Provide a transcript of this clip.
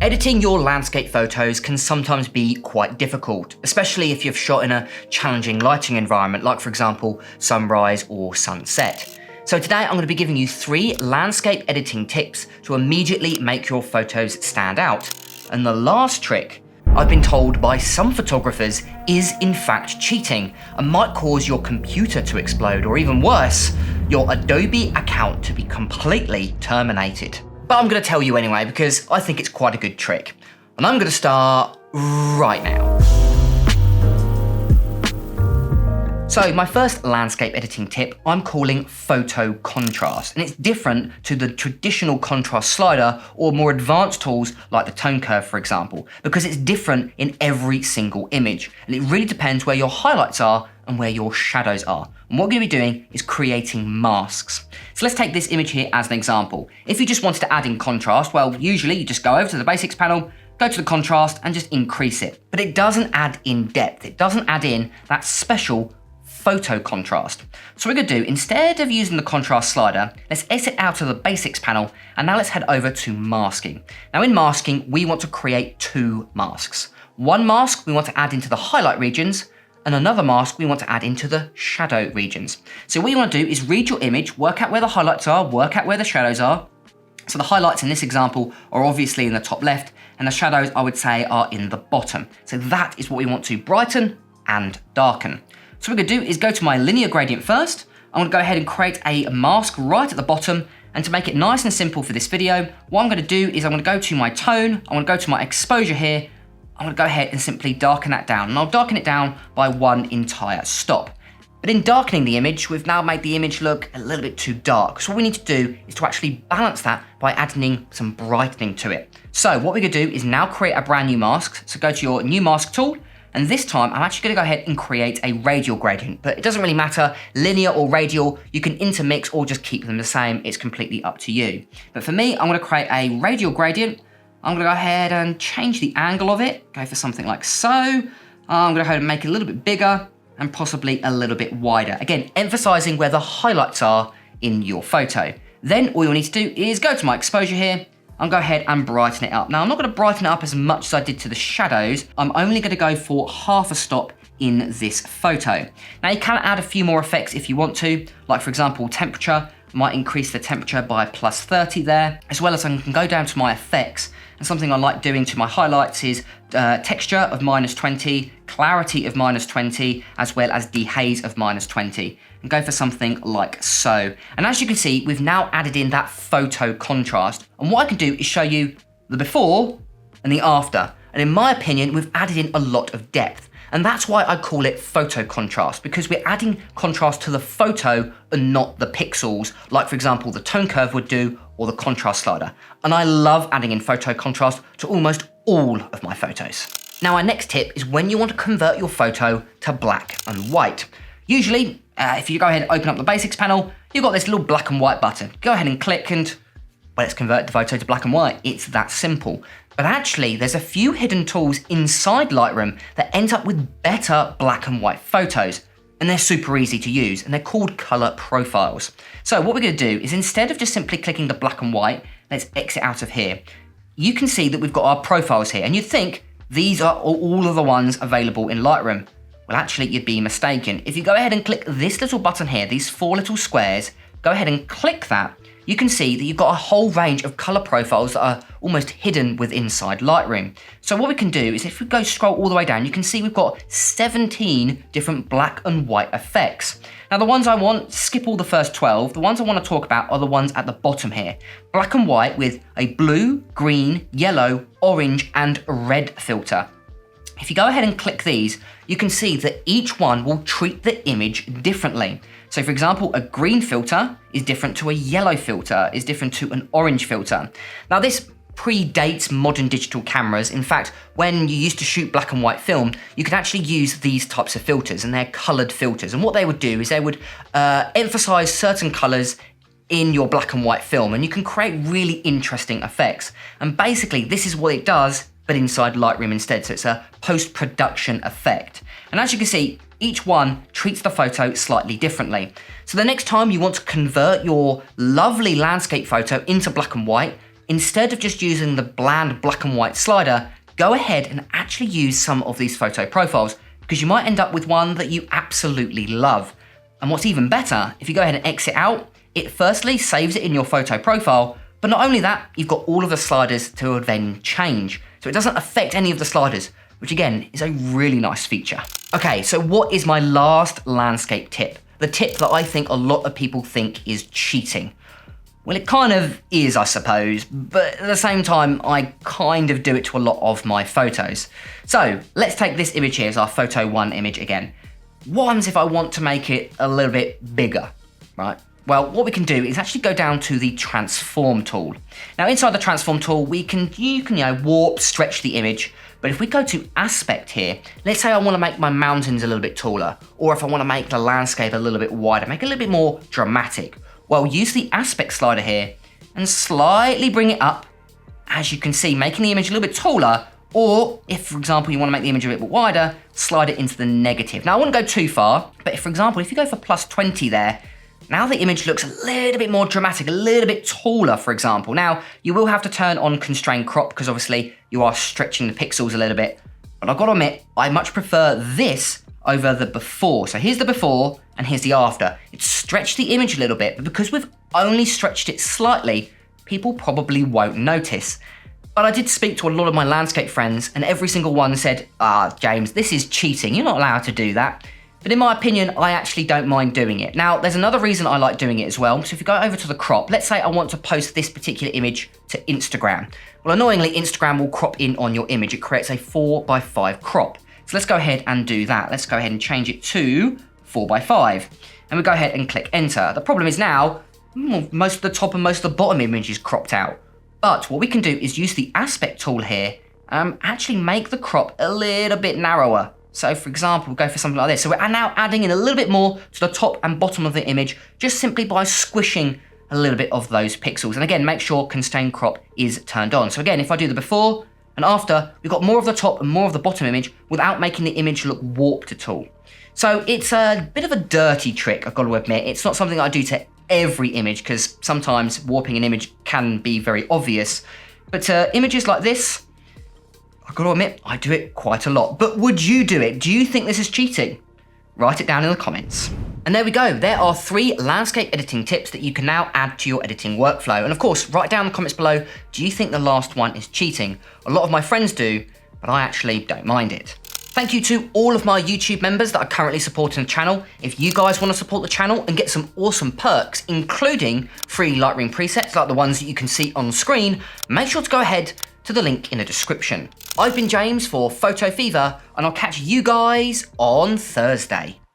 Editing your landscape photos can sometimes be quite difficult, especially if you've shot in a challenging lighting environment, like for example, sunrise or sunset. So today I'm going to be giving you 3 landscape editing tips to immediately make your photos stand out. And the last trick, I've been told by some photographers, is in fact cheating and might cause your computer to explode, or even worse, your Adobe account to be completely terminated. But I'm going to tell you anyway because I think it's quite a good trick. And I'm going to start right now. So my first landscape editing tip I'm calling photo contrast, and it's different to the traditional contrast slider or more advanced tools like the tone curve, for example, because it's different in every single image, and it really depends where your highlights are and where your shadows are. And what we're going to be doing is creating masks. So let's take this image here as an example. If you just wanted to add in contrast, well, usually you just go over to the basics panel, go to the contrast and just increase it. But it doesn't add in depth. It doesn't add in that special photo contrast. So what we're going to do, instead of using the contrast slider, let's exit out of the basics panel, and now let's head over to masking. Now in masking, we want to create 2 masks. One mask we want to add into the highlight regions, and another mask we want to add into the shadow regions. So what you want to do is read your image, work out where the highlights are, work out where the shadows are. So the highlights in this example are obviously in the top left, and the shadows I would say are in the bottom. So that is what we want to brighten and darken. So what we're going to do is go to my linear gradient first. I'm going to go ahead and create a mask right at the bottom. And to make it nice and simple for this video, what I'm going to do is I'm going to go to my tone, I'm going to go to my exposure here, I'm going to go ahead and simply darken that down. And I'll darken it down by 1 entire stop. But in darkening the image, we've now made the image look a little bit too dark. So what we need to do is to actually balance that by adding some brightening to it. So what we're going to do is now create a brand new mask. So go to your new mask tool. And this time, I'm actually going to go ahead and create a radial gradient, but it doesn't really matter, linear or radial, you can intermix or just keep them the same, it's completely up to you. But for me, I'm going to create a radial gradient. I'm going to go ahead and change the angle of it, go for something like so. I'm going to go ahead and make it a little bit bigger and possibly a little bit wider. Again, emphasizing where the highlights are in your photo. Then all you'll need to do is go to my exposure here, I'll go ahead and brighten it up. Now, I'm not going to brighten it up as much as I did to the shadows. I'm only going to go for half a stop in this photo. Now, you can add a few more effects if you want to, like for example, temperature. I might increase the temperature by +30 there, as well as I can go down to my effects. And something I like doing to my highlights is texture of -20, clarity of -20, as well as dehaze of -20. And go for something like so. And as you can see, we've now added in that photo contrast. And what I can do is show you the before and the after. And in my opinion, we've added in a lot of depth. And that's why I call it photo contrast, because we're adding contrast to the photo and not the pixels, like for example, the tone curve would do or the contrast slider. And I love adding in photo contrast to almost all of my photos. Now, our next tip is when you want to convert your photo to black and white. Usually, if you go ahead and open up the basics panel, you've got this little black and white button. Go ahead and click and, well, let's convert the photo to black and white. It's that simple. But actually, there's a few hidden tools inside Lightroom that end up with better black and white photos. And they're super easy to use, and they're called color profiles. So what we're going to do is, instead of just simply clicking the black and white, let's exit out of here. You can see that we've got our profiles here, and you'd think these are all of the ones available in Lightroom. Well, actually, you'd be mistaken. If you go ahead and click this little button here, these 4 little squares, go ahead and click that, you can see that you've got a whole range of color profiles that are almost hidden with inside Lightroom. So what we can do is, if we go scroll all the way down, you can see we've got 17 different black and white effects. Now, the ones I want, skip all the first 12. The ones I want to talk about are the ones at the bottom here. Black and white with a blue, green, yellow, orange, and red filter. If you go ahead and click these, you can see that each one will treat the image differently. So for example, a green filter is different to a yellow filter, is different to an orange filter. Now, this predates modern digital cameras. In fact, when you used to shoot black and white film, you could actually use these types of filters, and they're colored filters. And what they would do is they would emphasize certain colors in your black and white film, and you can create really interesting effects. And basically, this is what it does, but inside Lightroom instead. So it's a post-production effect. And as you can see, each one treats the photo slightly differently. So the next time you want to convert your lovely landscape photo into black and white, instead of just using the bland black and white slider, go ahead and actually use some of these photo profiles, because you might end up with one that you absolutely love. And what's even better, if you go ahead and exit out, it firstly saves it in your photo profile, but not only that, you've got all of the sliders to then change. So it doesn't affect any of the sliders, which again is a really nice feature. Okay, so what is my last landscape tip? The tip that I think a lot of people think is cheating. Well, it kind of is, I suppose, but at the same time, I kind of do it to a lot of my photos. So let's take this image here as our photo 1 image again. What happens if I want to make it a little bit bigger, right? Well, what we can do is actually go down to the transform tool. Now inside the transform tool, you can warp, stretch the image, but if we go to aspect here, let's say I want to make my mountains a little bit taller, or if I want to make the landscape a little bit wider, make it a little bit more dramatic. Well, use the aspect slider here and slightly bring it up, as you can see, making the image a little bit taller, or if, for example, you want to make the image a bit wider, slide it into the negative. Now, I wouldn't go too far, but if, for example, if you go for plus 20 there, now the image looks a little bit more dramatic, a little bit taller, for example. Now, you will have to turn on constrain crop, because obviously you are stretching the pixels a little bit, but I've got to admit, I much prefer this over the before. So here's the before and here's the after. It's stretched the image a little bit, but because we've only stretched it slightly, people probably won't notice. But I did speak to a lot of my landscape friends, and every single one said, James, this is cheating. You're not allowed to do that. But in my opinion, I actually don't mind doing it. Now, there's another reason I like doing it as well. So if you go over to the crop, let's say I want to post this particular image to Instagram. Well, annoyingly, Instagram will crop in on your image. It creates a 4:5 crop. So let's go ahead and do that. Let's go ahead and change it to 4:5. And we go ahead and click enter. The problem is now, most of the top and most of the bottom image is cropped out. But what we can do is use the aspect tool here, actually make the crop a little bit narrower. So for example, we'll go for something like this. So we're now adding in a little bit more to the top and bottom of the image, just simply by squishing a little bit of those pixels. And again, make sure constrain crop is turned on. So again, if I do the before and after, we've got more of the top and more of the bottom image without making the image look warped at all. So it's a bit of a dirty trick, I've got to admit. It's not something I do to every image, because sometimes warping an image can be very obvious. But images like this, I've got to admit, I do it quite a lot. But would you do it? Do you think this is cheating? Write it down in the comments. And there we go. There are 3 landscape editing tips that you can now add to your editing workflow. And of course, write down in the comments below, do you think the last one is cheating? A lot of my friends do, but I actually don't mind it. Thank you to all of my YouTube members that are currently supporting the channel. If you guys want to support the channel and get some awesome perks, including free Lightroom presets like the ones that you can see on screen, make sure to go ahead to the link in the description. I've been James for Photo Fever, and I'll catch you guys on Thursday.